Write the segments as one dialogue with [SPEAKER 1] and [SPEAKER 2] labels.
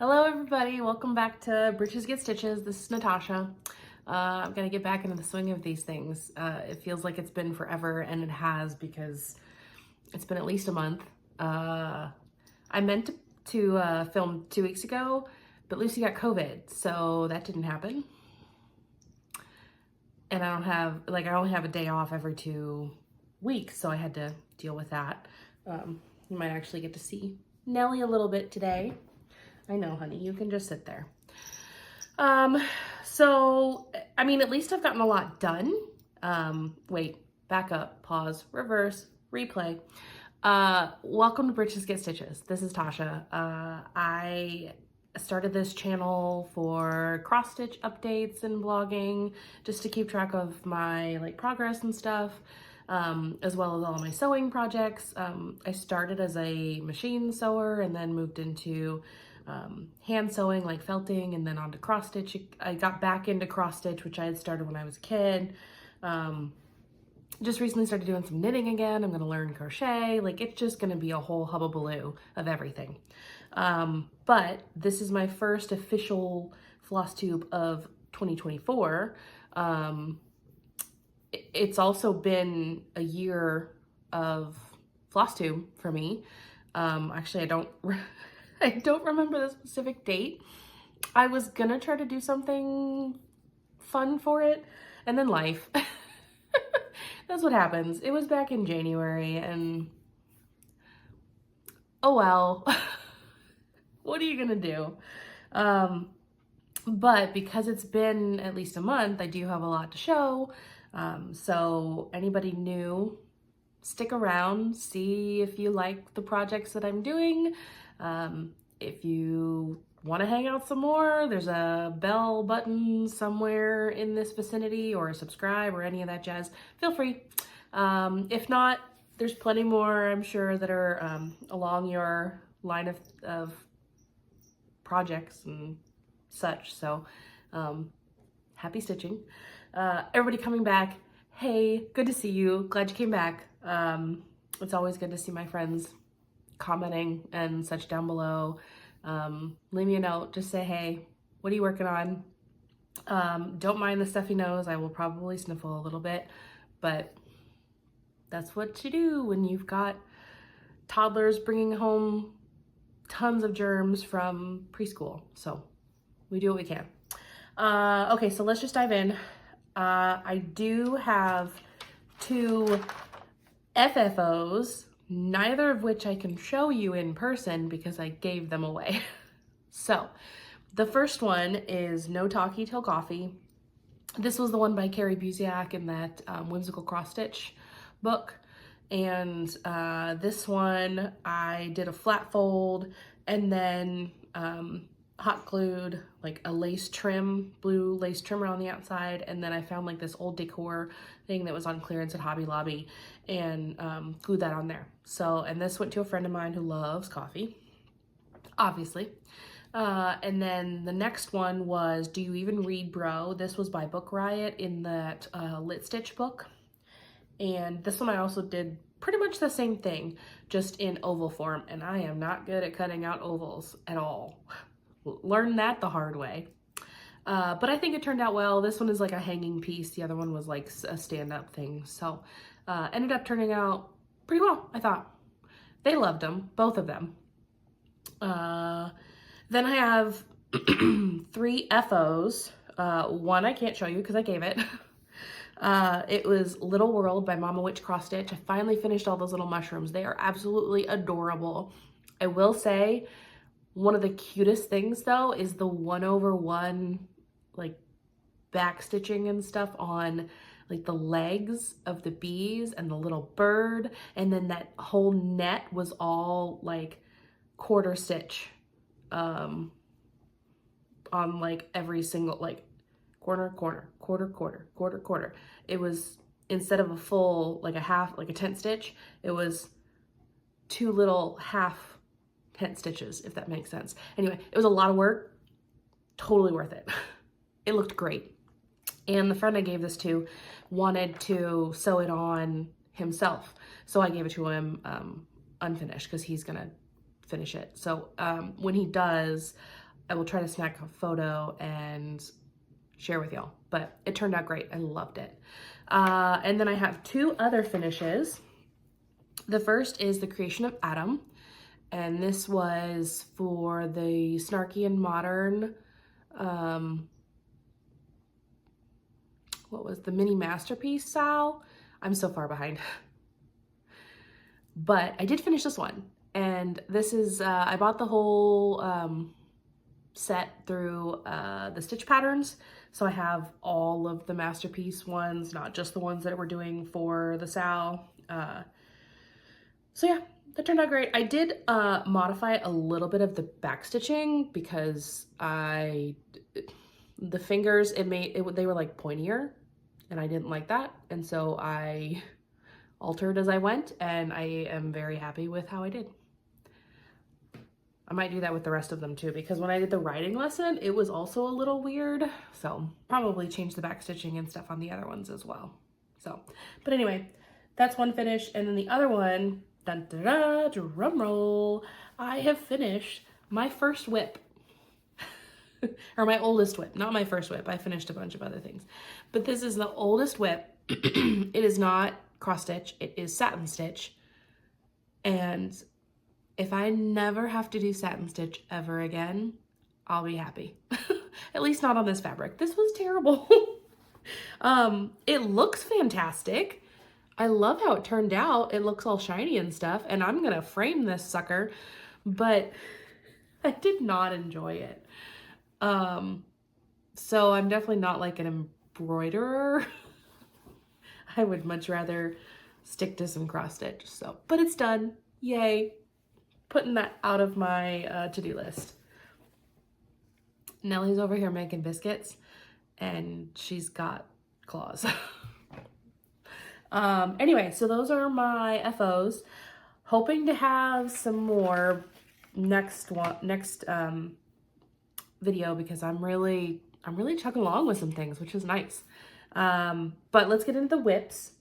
[SPEAKER 1] Hello everybody, welcome back to Britches Get Stitches. This is Natasha. I'm gonna get back into the swing of these things. It feels like it's been forever, and it has because it's been at least a month. I meant to film 2 weeks ago, but Lucy got COVID, so that didn't happen. And I only have a day off every 2 weeks, so I had to deal with that. You might actually get to see Nellie a little bit today. I know, honey, you can just sit there. So, I mean, at least I've gotten a lot done. Wait, back up, pause, reverse, replay. Welcome to Britches Get Stitches. This is Tasha. I started this channel for cross-stitch updates and blogging, just to keep track of my progress and stuff, as well as all my sewing projects. I started as a machine sewer and then moved into hand sewing, like felting, and then onto cross stitch. I got back into cross stitch, which I had started when I was a kid. Just recently started doing some knitting again. I'm gonna learn crochet. It's just gonna be a whole hubbubaloo of everything. But this is my first official Flosstube of 2024. It's also been a year of Flosstube for me. Actually, I don't remember the specific date. I was gonna try to do something fun for it, and then life. That's what happens. It was back in January, and oh well. What are you gonna do? But because it's been at least a month, I do have a lot to show. So anybody new, stick around, see if you like the projects that I'm doing. If you want to hang out some more, there's a bell button somewhere in this vicinity, or subscribe or any of that jazz. Feel free. If not, there's plenty more, I'm sure, that are along your line of projects and such. So happy stitching. Everybody coming back, hey, good to see you. Glad you came back. It's always good to see my friends commenting and such down below. Leave me a note, just say, hey, what are you working on? Don't mind the stuffy nose. I will probably sniffle a little bit, but that's what you do when you've got toddlers bringing home tons of germs from preschool. So we do what we can. Okay, so let's just dive in. I do have 2 FFOs, neither of which I can show you in person because I gave them away. So the first one is No Talkie Till Coffee. This was the one by Cari Buziak in that Whimsical cross-stitch book. And this one I did a flat fold and then hot glued a lace trim, blue lace trimmer on the outside, and then I found this old decor thing that was on clearance at Hobby Lobby and glued that on there. So, and this went to a friend of mine who loves coffee, obviously. And then the next one was Do You Even Read, Bro? This was by Book Riot in that Lit Stitch book. And this one I also did pretty much the same thing, just in oval form, and I am not good at cutting out ovals at all. Learned that the hard way. But I think it turned out well. This one is a hanging piece. The other one was a stand-up thing. So ended up turning out pretty well, I thought. They loved them, both of them. Then I have 3 FOs. One I can't show you because I gave it. It was Little World by Mama Witch Cross Stitch. I finally finished all those little mushrooms. They are absolutely adorable. I will say, one of the cutest things though is the 1/1 back stitching and stuff on the legs of the bees and the little bird, and then that whole net was all quarter stitch on every single corner, corner, quarter, quarter, quarter, quarter. It was, instead of a full a half, a tent stitch, it was 2 little half tent stitches, if that makes sense. Anyway, it was a lot of work, totally worth it. It looked great. And the friend I gave this to wanted to sew it on himself, so I gave it to him unfinished because he's gonna finish it. So when he does, I will try to snag a photo and share with y'all, but it turned out great. I loved it. And then I have two other finishes. The first is the creation of Adam, and this was for the Snarky and Modern, what was the mini masterpiece Sal? I'm so far behind. But I did finish this one, and this is, I bought the whole set through the Stitch Patterns, so I have all of the masterpiece ones, not just the ones that we're doing for the Sal. So yeah, that turned out great. I did modify a little bit of the back stitching because the fingers, they were like pointier, and I didn't like that, and so I altered as I went, and I am very happy with how I did. I might do that with the rest of them too, because when I did the writing lesson, it was also a little weird, so probably change the back stitching and stuff on the other ones as well. So, but anyway, that's one finish, and then the other one, dun, dun, dun, drum roll, I have finished my first whip. Or my oldest whip, not my first whip. I finished a bunch of other things, but this is the oldest whip. It is not cross stitch, it is satin stitch, and if I never have to do satin stitch ever again, I'll be happy. At least not on this fabric. This was terrible. It looks fantastic. I love how it turned out. It looks all shiny and stuff, and I'm gonna frame this sucker, but I did not enjoy it. So I'm definitely not like an embroiderer. I would much rather stick to some cross stitch. So, but it's done. Yay. Putting that out of my to-do list. Nellie's over here making biscuits, and she's got claws. Anyway, so those are my FOs. Hoping to have some more next video, because I'm really chugging along with some things, which is nice. But let's get into the whips.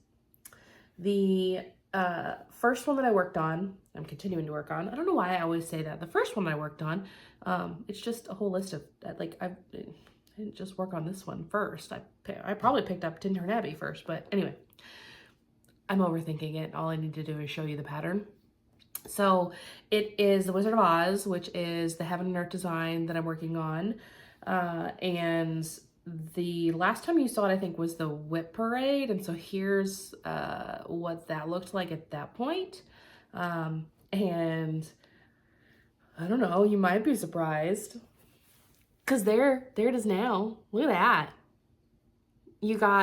[SPEAKER 1] The first one that I worked on, I'm continuing to work on. I don't know why I always say that. The first one I worked on, it's just a whole list of, like, I didn't just work on this one first. I probably picked up Tintern Abbey first, but anyway, I'm overthinking it. All I need to do is show you the pattern. So it is the Wizard of Oz, which is the Heaven and Earth design that I'm working on. And the last time you saw it, I think, was the Whip Parade. And so here's what that looked like at that point. And I don't know, you might be surprised, because there it is now. Look at that.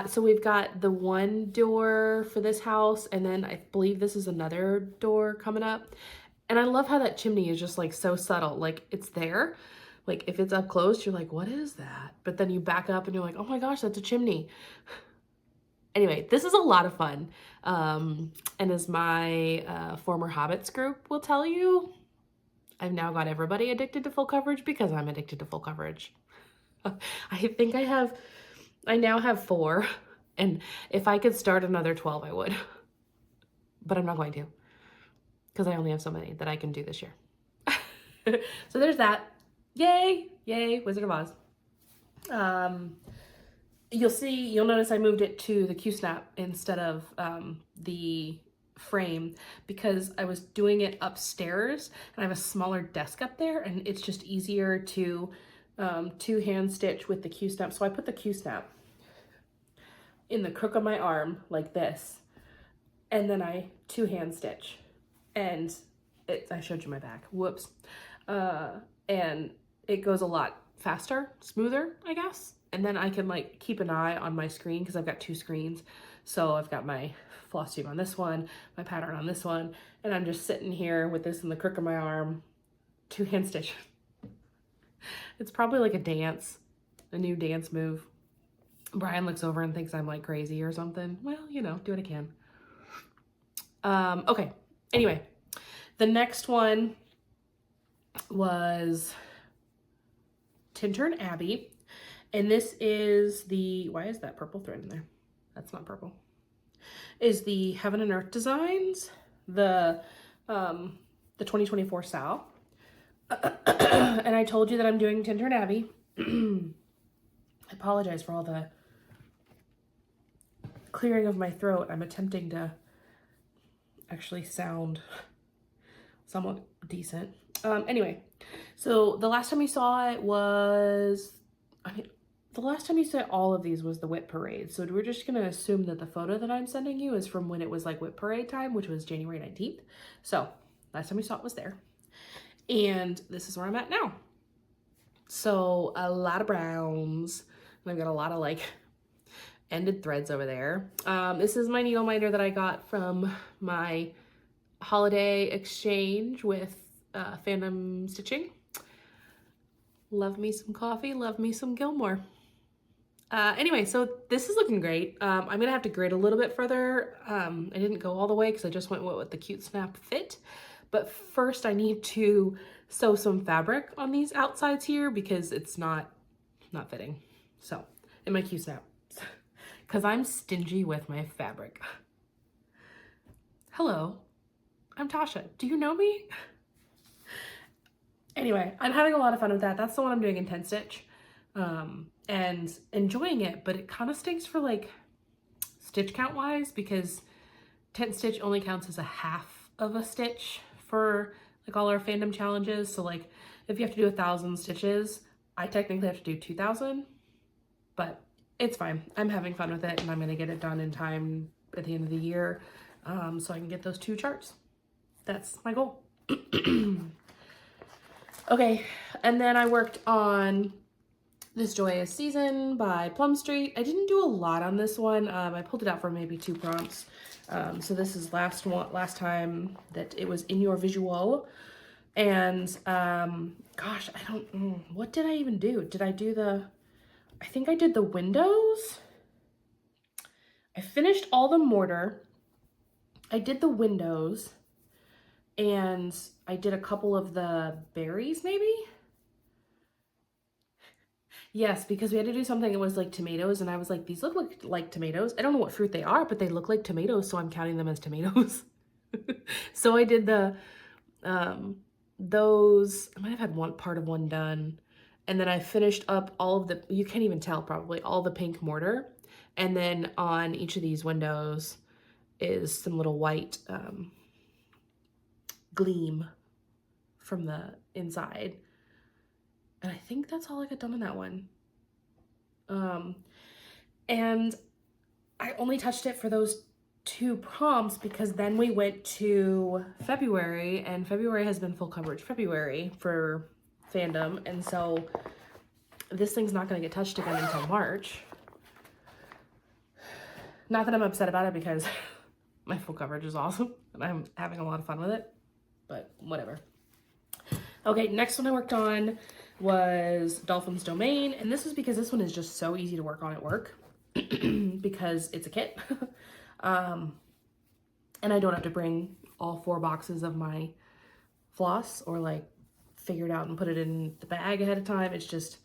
[SPEAKER 1] So we've got the one door for this house, and then I believe this is another door coming up. And I love how that chimney is just like so subtle. Like, it's there. Like, if it's up close, you're like, what is that? But then you back up and you're like, oh my gosh, that's a chimney. Anyway, this is a lot of fun. And as my former Hobbits group will tell you, I've now got everybody addicted to full coverage because I'm addicted to full coverage. I think I now have 4, and if I could start another 12, I would. But I'm not going to, because I only have so many that I can do this year. So there's that. Yay! Yay, Wizard of Oz. You'll notice I moved it to the Q-snap instead of the frame, because I was doing it upstairs and I have a smaller desk up there, and it's just easier to two-hand stitch with the Q-snap. So I put the Q-snap in the crook of my arm like this, and then I two-hand stitch, and I showed you my back, whoops, and it goes a lot faster, smoother, I guess. And then I can like keep an eye on my screen, because I've got 2 screens. So I've got my Flosstube on this one, my pattern on this one, and I'm just sitting here with this in the crook of my arm, two-hand stitch. It's probably like a new dance move. Brian looks over and thinks I'm like crazy or something. Well, you know, do what I can. Okay, anyway, the next one was Tintern Abbey, and this is why is that purple thread in there? That's not purple. Is the Heaven and Earth designs, the 2024 Sal. And I told you that I'm doing Tintern Abbey. I apologize for all the clearing of my throat. I'm attempting to actually sound somewhat decent. Anyway, so the last time you saw it was, the last time you saw all of these was the Whip Parade. So we're just gonna assume that the photo that I'm sending you is from when it was like Whip Parade time, which was January 19th. So last time we saw it was there. And this is where I'm at now. So a lot of browns. And I've got a lot of like ended threads over there. This is my needle minder that I got from my holiday exchange with Fandom Stitching. Love me some coffee, love me some Gilmore. Anyway, so this is looking great. I'm gonna have to grid a little bit further. I didn't go all the way because I just went with the cute snap fit. But first I need to sew some fabric on these outsides here because it's not fitting. So, in my cute snap. Because I'm stingy with my fabric. Hello, I'm Tasha. Do you know me? Anyway, I'm having a lot of fun with that. That's the one I'm doing in 10 stitch. And enjoying it, but it kind of stinks for like stitch count wise because 10 stitch only counts as a half of a stitch for like all our fandom challenges. So like if you have to do 1,000 stitches, I technically have to do 2,000, but it's fine. I'm having fun with it and I'm gonna get it done in time at the end of the year so I can get those 2 charts. That's my goal. Okay, and then I worked on this Joyous Season by Plum Street. I didn't do a lot on this one. I pulled it out for maybe 2 prompts. So this is last time that it was in your visual. And gosh, what did I even do? Did I do I think I did the windows. I finished all the mortar. I did the windows. And I did a couple of the berries maybe? Yes, because we had to do something that was like tomatoes, and I was like, these look like tomatoes. I don't know what fruit they are, but they look like tomatoes, so I'm counting them as tomatoes. So I did those, I might have had one part of one done, and then I finished up all of the, you can't even tell probably, all the pink mortar, and then on each of these windows is some little white gleam from the inside. And I think that's all I got done on that one. And I only touched it for those 2 prompts because then we went to February, and February has been full coverage February for fandom. And so this thing's not gonna get touched again until March. Not that I'm upset about it because my full coverage is awesome and I'm having a lot of fun with it, but whatever. Okay, next one I worked on was Dolphin's Domaine, and this is because this one is just so easy to work on at work because it's a kit. And I don't have to bring all 4 boxes of my floss or like figure it out and put it in the bag ahead of time. It's just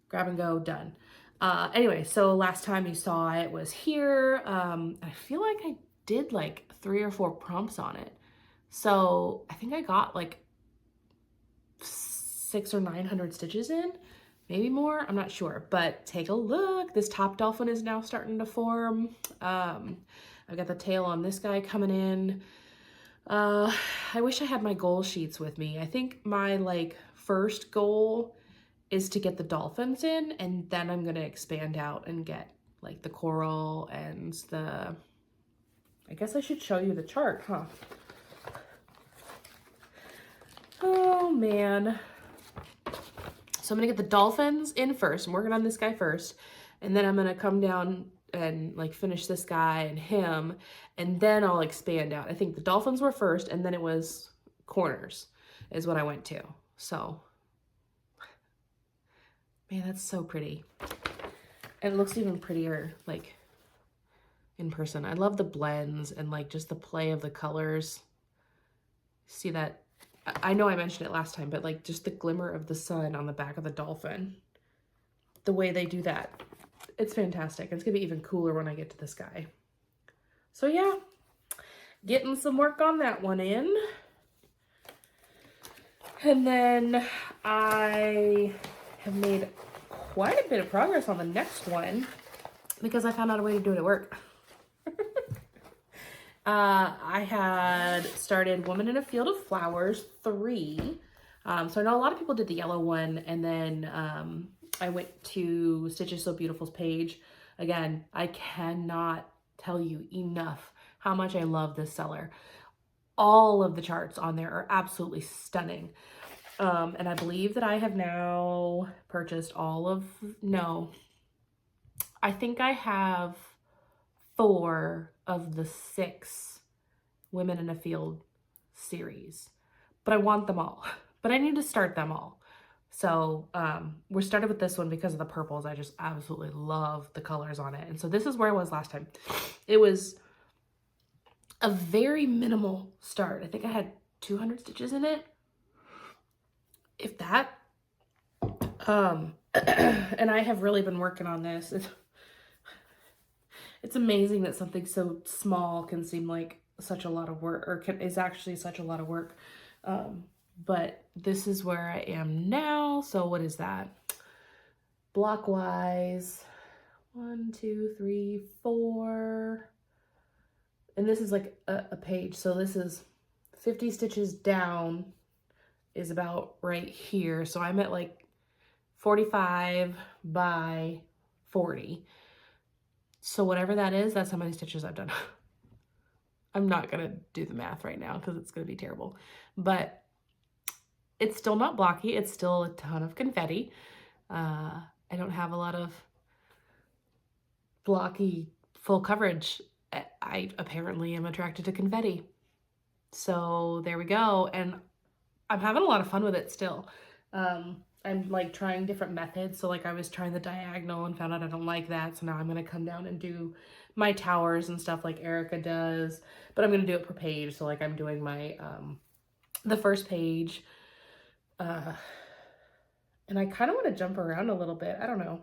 [SPEAKER 1] grab and go, done. Anyway, so last time you saw it was here. I feel like I did like 3 or 4 prompts on it. So I think I got like 600 or 900 stitches in, maybe more, I'm not sure, but take a look. This top dolphin is now starting to form. I've got the tail on this guy coming in. I wish I had my goal sheets with me. I think my like first goal is to get the dolphins in, and then I'm gonna expand out and get like the coral and the, I guess I should show you the chart, huh? Oh man. So I'm gonna get the dolphins in first. I'm working on this guy first, and then I'm gonna come down and like finish this guy and him, and then I'll expand out. I think the dolphins were first, and then it was corners is what I went to. So, man, that's so pretty. And it looks even prettier like in person. I love the blends and like just the play of the colors. See that? I know I mentioned it last time, but like just the glimmer of the sun on the back of the dolphin, the way they do that, it's fantastic. It's gonna be even cooler when I get to this guy. So yeah, getting some work on that one in. And then I have made quite a bit of progress on the next one because I found out a way to do it at work. I had started Woman in a Field of Flowers 3. So I know a lot of people did the yellow one, and then I went to Stitches So Beautiful's page. Again, I cannot tell you enough how much I love this seller. All of the charts on there are absolutely stunning. And I believe that I have now purchased all of, no, I think I have 4 of the 6 Women in a Field series, but I want them all, but I need to start them all. So we're started with this one because of the purples. I just absolutely love the colors on it. And so this is where I was last time. It was a very minimal start. I think I had 200 stitches in it, if that. And I have really been working on this. It's amazing that something so small can seem like such a lot of work, or is actually such a lot of work. But this is where I am now. So what is that? Block wise, 1, 2, 3, 4. And this is like a page. So this is 50 stitches down is about right here. So I'm at like 45 by 40. So whatever that is, that's how many stitches I've done. I'm not gonna do the math right now because it's gonna be terrible, but it's still not blocky. It's still a ton of confetti. I don't have a lot of blocky full coverage. I apparently am attracted to confetti. So there we go. And I'm having a lot of fun with it still. I'm like trying different methods. So like I was trying the diagonal and found out I don't like that. So now I'm going to come down and do my towers and stuff like Erica does, but I'm going to do it per page. So like I'm doing my, the first page, and I kind of want to jump around a little bit. I don't know.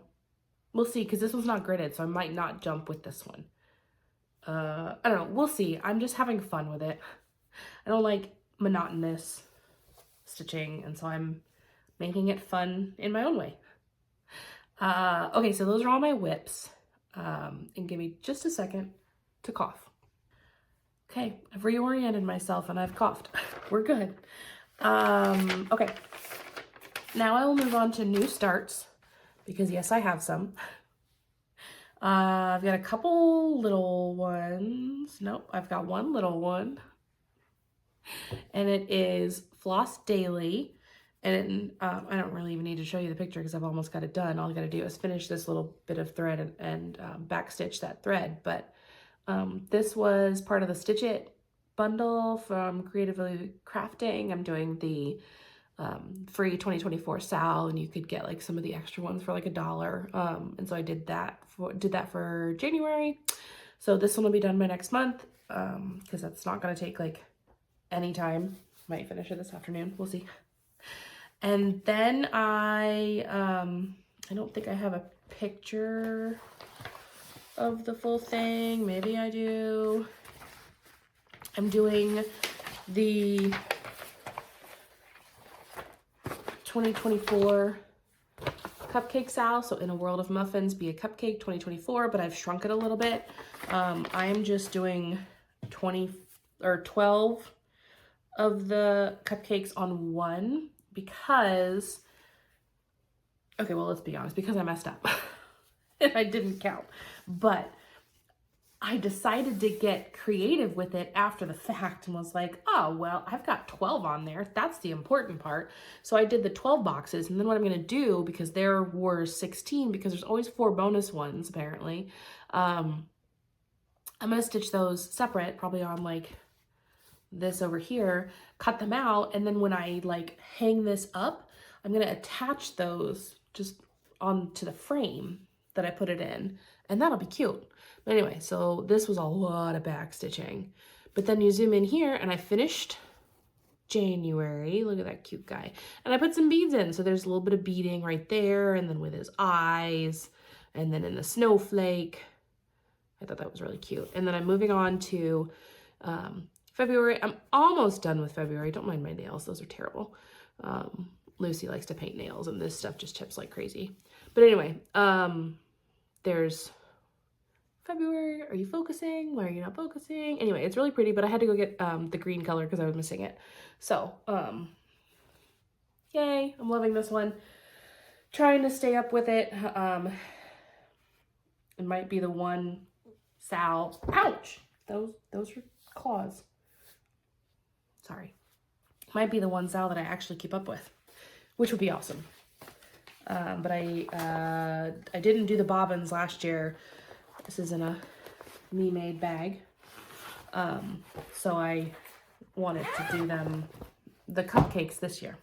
[SPEAKER 1] We'll see. Cause this one's not gridded. So I might not jump with this one. I don't know. We'll see. I'm just having fun with it. I don't like monotonous stitching. And so I'm making it fun in my own way. Okay, so those are all my whips. And give me just a second to cough. Okay, I've reoriented myself and I've coughed. We're good. Okay, now I will move on to new starts because yes, I have some. I've got a couple little ones. Nope, I've got one little one. And it is Floss Daily. And I don't really even need to show you the picture because I've almost got it done. All I got to do is finish this little bit of thread and backstitch that thread. But this was part of the Stitch It bundle from Creatively Crafting. I'm doing the free 2024 Sal, and you could get like some of the extra ones for like $1. And so I did that for January. So this one will be done by next month because that's not going to take like any time. Might finish it this afternoon. We'll see. And then I don't think I have a picture of the full thing. Maybe I do. I'm doing the 2024 cupcake Sal. So In a World of Muffins, Be a Cupcake 2024, but I've shrunk it a little bit. I am just doing 12 of the cupcakes on one. Because, okay, well, let's be honest, because I messed up and I didn't count, but I decided to get creative with it after the fact and was like, oh, well, I've got 12 on there. That's the important part. So I did the 12 boxes, and then what I'm going to do, because there were 16, because there's always 4 bonus ones, apparently, I'm going to stitch those separate, probably on like this over here, cut them out, and then when I like hang this up, I'm gonna attach those just onto the frame that I put it in, and that'll be cute. But anyway, so this was a lot of back stitching, but then you zoom in here and I finished January. Look at that cute guy, and I put some beads in, so there's a little bit of beading right there, and then with his eyes, and then in the snowflake. I thought that was really cute. And then I'm moving on to February. I'm almost done with February. Don't mind my nails. Those are terrible. Lucy likes to paint nails, and this stuff just chips like crazy. But anyway, there's February. Are you focusing? Why are you not focusing? Anyway, it's really pretty, but I had to go get the green color because I was missing it. So, yay, I'm loving this one. Trying to stay up with it. It might be the one Sal. Ouch! Those are claws. Sorry. Might be the one Sal that I actually keep up with, which would be awesome. But I didn't do the bobbins last year. This is in a me-made bag. So I wanted to do the cupcakes this year.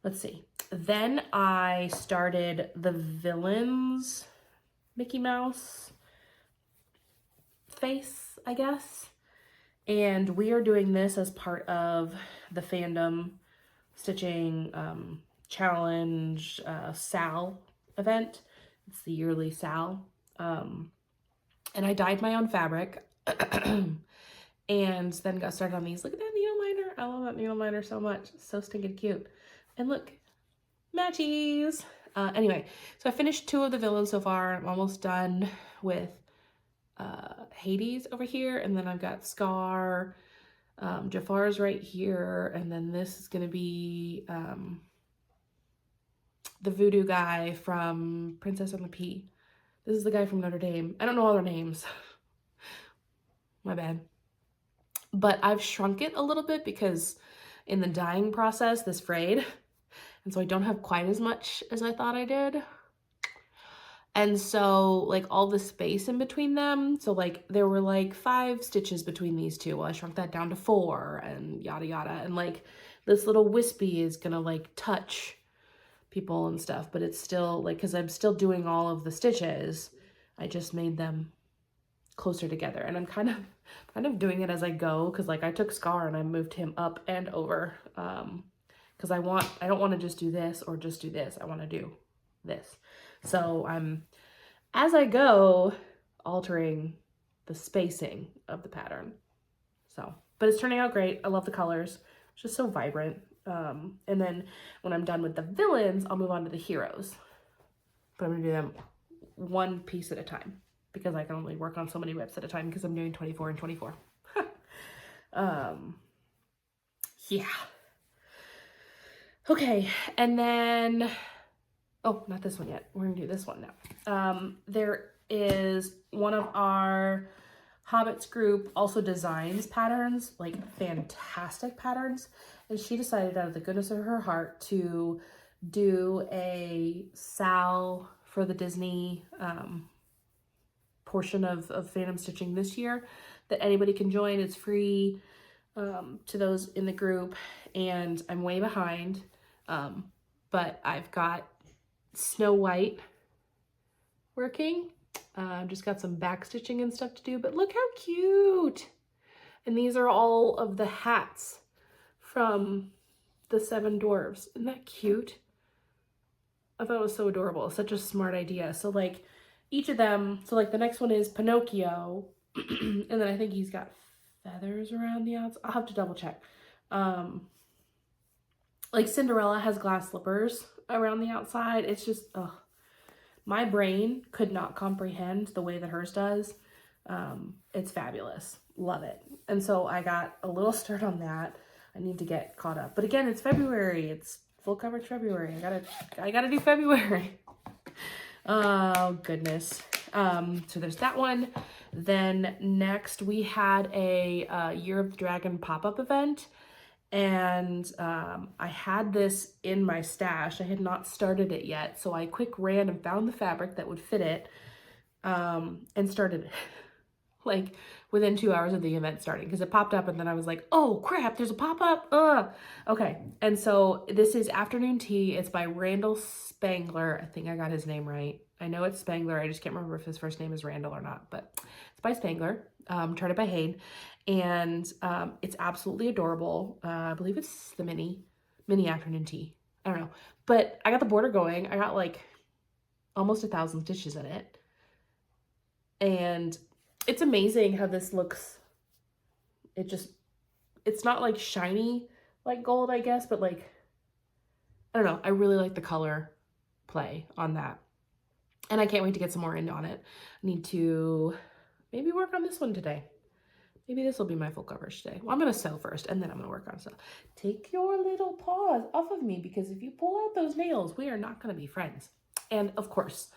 [SPEAKER 1] Let's see. Then I started the Villains Mickey Mouse face, I guess. And we are doing this as part of the Fandom Stitching Challenge Sal event. It's the yearly Sal. And I dyed my own fabric. And then got started on these. Look at that needle miner. I love that needle miner so much. It's so stinking cute. And look, matchies. Anyway, so I finished 2 of the villains so far. I'm almost done with Hades over here. And then I've got Scar. Jafar's right here. And then this is going to be the voodoo guy from Princess and the Pea. This is the guy from Notre Dame. I don't know all their names. My bad. But I've shrunk it a little bit because in the dyeing process, this frayed. And so I don't have quite as much as I thought I did. And so like all the space in between them. So like there were like 5 stitches between these two. Well, I shrunk that down to 4 and yada yada. And like this little wispy is gonna like touch people and stuff. But it's still like, cause I'm still doing all of the stitches. I just made them closer together, and I'm kind of doing it as I go, because like I took Scar and I moved him up and over, because I don't want to just do this or just do this. I want to do this. So I'm, as I go, altering the spacing of the pattern. So, but it's turning out great. I love the colors. It's just so vibrant. And then when I'm done with the villains, I'll move on to the heroes. But I'm gonna do them one piece at a time, because I can only work on so many reps at a time because I'm doing 24 and 24. Yeah. Okay, and then, oh, not this one yet. We're gonna do this one now. There is one of our Hobbits group also designs patterns, like fantastic patterns. And she decided out of the goodness of her heart to do a Sal for the Disney portion of Fandom Stitching this year that anybody can join. It's free to those in the group, and I'm way behind, but I've got Snow White working. Just got some back stitching and stuff to do, but look how cute. And these are all of the hats from the 7 dwarves. Isn't that cute? I thought it was so adorable. Such a smart idea. So like each of them, so like the next one is Pinocchio, and then I think he's got feathers around the outside. I'll have to double check. Like Cinderella has glass slippers around the outside. It's just, ugh. My brain could not comprehend the way that hers does. It's fabulous. Love it. And so I got a little start on that. I need to get caught up. But again, it's February. It's full coverage February. I gotta do February. Oh goodness. So there's that one. Then next we had a Year of the Dragon pop-up event. And I had this in my stash. I had not started it yet. So I quick ran and found the fabric that would fit it and started it. Like within 2 hours of the event starting, because it popped up and then I was like, oh crap, there's a pop-up. Okay. And so this is Afternoon Tea. It's by Randal Spangler. I think I got his name right. I know it's Spangler. I just can't remember if his first name is Randal or not, but it's by Spangler, charted by Hayden. And it's absolutely adorable. I believe it's the mini Afternoon Tea. I don't know, but I got the border going. I got like almost 1,000 stitches in it. And it's amazing how this looks. It's not like shiny like gold, I guess, but like I don't know, I really like the color play on that. And I can't wait to get some more in on it. I need to maybe work on this one today. Maybe this will be my full coverage today. Well, I'm going to sew first, and then I'm going to work on stuff. Take your little paws off of me, because if you pull out those nails, we are not going to be friends. And of course,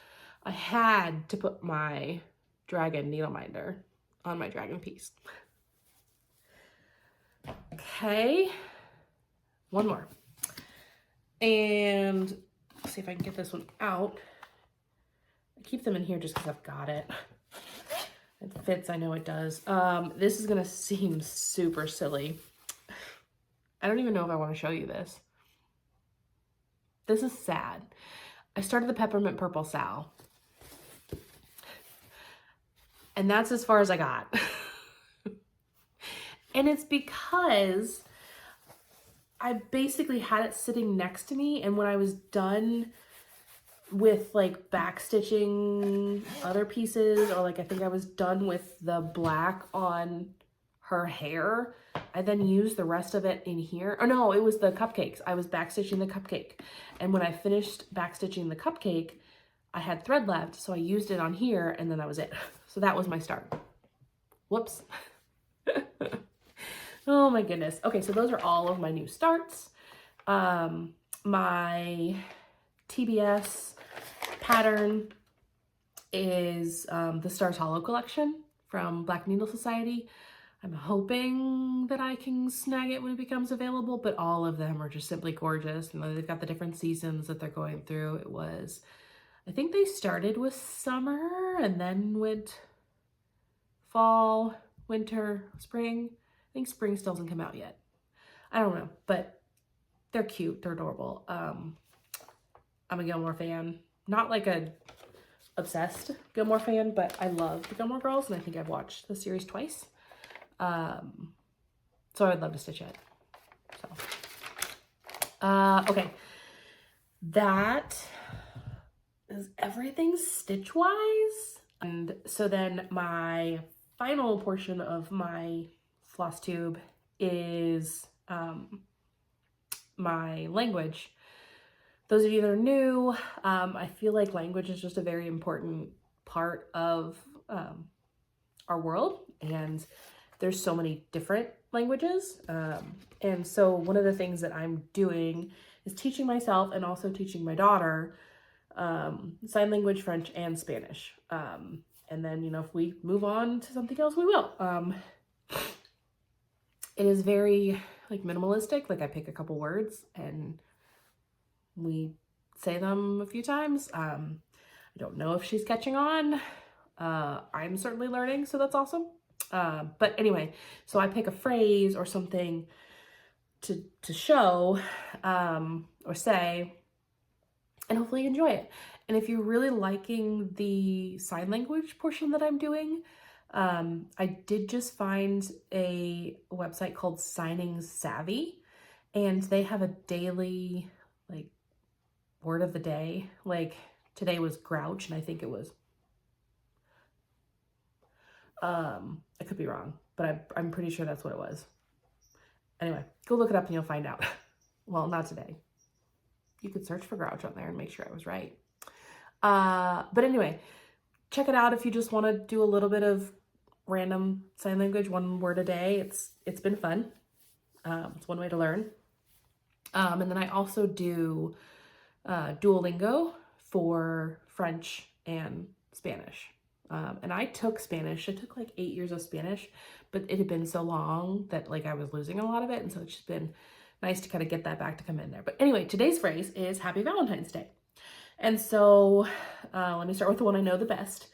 [SPEAKER 1] I had to put my dragon needle minder on my dragon piece. Okay, one more. And let's see if I can get this one out. I keep them in here just because I've got it. It fits, I know it does. This is gonna seem super silly. I don't even know if I want to show you this. This is sad. I started the peppermint purple Sal. And that's as far as I got. And it's because I basically had it sitting next to me, and when I was done with like back stitching other pieces, or like I think I was done with the black on her hair, I then used the rest of it in here. Oh no, it was the cupcakes. I was back stitching the cupcake, and when I finished back stitching the cupcake, I had thread left, so I used it on here, and then that was it. So that was my start. Whoops. Oh my goodness. Okay, so those are all of my new starts. My TBS pattern is the Stars Hollow collection from Black Needle Society. I'm hoping that I can snag it when it becomes available, but all of them are just simply gorgeous. And they've got the different seasons that they're going through. It was, I think they started with summer and then went fall, winter, spring. I think spring still hasn't come out yet. I don't know, but they're cute. They're adorable. I'm a Gilmore fan. Not like a obsessed Gilmore fan, but I love the Gilmore Girls, and I think I've watched the series twice. So I would love to stitch it. So, okay. That is everything stitch-wise. And so then my final portion of my Flosstube is my language. Those of you that are new, I feel like language is just a very important part of our world, and there's so many different languages. And so one of the things that I'm doing is teaching myself and also teaching my daughter sign language, French, and Spanish. And then, you know, if we move on to something else, we will. It is very like minimalistic. Like I pick a couple words and we say them a few times. I don't know if she's catching on. I'm certainly learning, so that's awesome. But anyway, so I pick a phrase or something to show or say, and hopefully you enjoy it. And if you're really liking the sign language portion that I'm doing, I did just find a website called Signing Savvy, and they have a daily like word of the day. Like today was grouch, and I think it was I could be wrong, but I'm pretty sure that's what it was. Anyway, go look it up and you'll find out. Well, not today. You could search for grouch on there and make sure I was right. But anyway, check it out if you just want to do a little bit of random sign language, one word a day. It's been fun. It's one way to learn. And then I also do Duolingo for French and Spanish. And I took Spanish. I took like 8 years of Spanish, but it had been so long that like I was losing a lot of it. And so it's just been nice to kind of get that back to come in there. But anyway, today's phrase is Happy Valentine's Day. And so let me start with the one I know the best,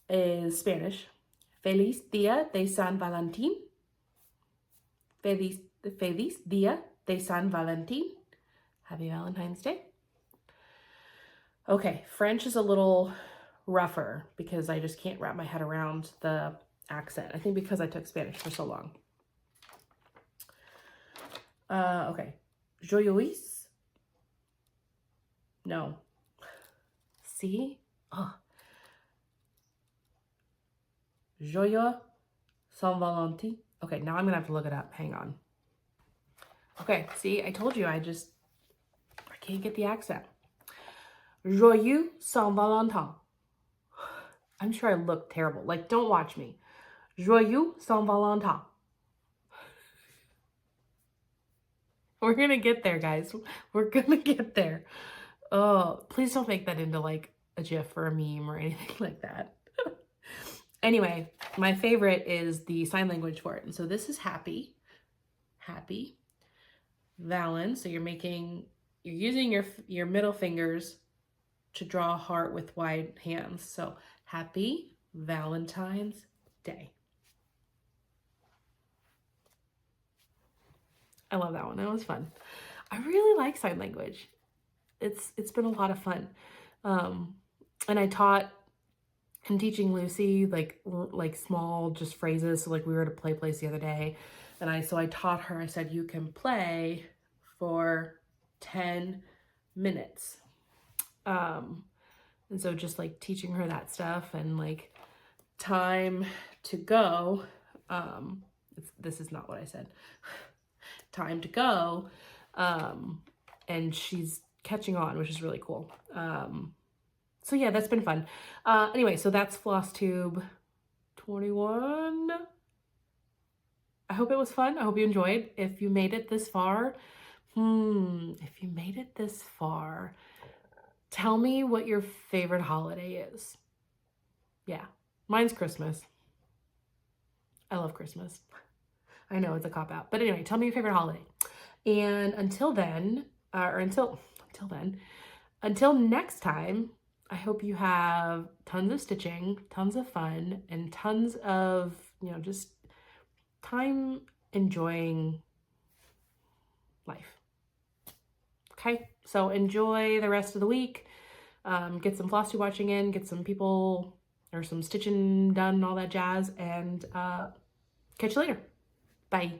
[SPEAKER 1] is Spanish. Feliz Dia de San Valentín. Feliz Dia de San Valentín. Happy Valentine's Day. Okay, French is a little rougher because I just can't wrap my head around the accent. I think because I took Spanish for so long. Okay. Joyous? No. See? Oh. Joyeux Saint Valentin. Okay, now I'm gonna have to look it up. Hang on. Okay, see, I told you I can't get the accent. Joyeux Saint Valentin. I'm sure I look terrible. Like, don't watch me. Joyeux Saint Valentin. We're gonna get there, guys. We're gonna get there. Oh, please don't make that into like a GIF or a meme or anything like that. Anyway, my favorite is the sign language for it. And so this is happy, happy, Valen. So you're using your middle fingers to draw a heart with wide hands. So happy Valentine's Day. I love that one. That was fun. I really like sign language. It's been a lot of fun. And I'm teaching Lucy like small just phrases. So like we were at a play place the other day, and I taught her, I said, you can play for 10 minutes. And so just like teaching her that stuff, and like time to go. This is not what I said. Time to go. And she's catching on, which is really cool. So yeah, that's been fun. Anyway, so that's Flosstube 21. I hope it was fun. I hope you enjoyed. If you made it this far, tell me what your favorite holiday is. Yeah, mine's Christmas. I love Christmas. I know it's a cop-out, but anyway, tell me your favorite holiday. And until next time, I hope you have tons of stitching, tons of fun, and tons of, just time enjoying life. Okay, so enjoy the rest of the week. Get some Flosstube watching in, get some people or some stitching done, all that jazz, and catch you later. Bye.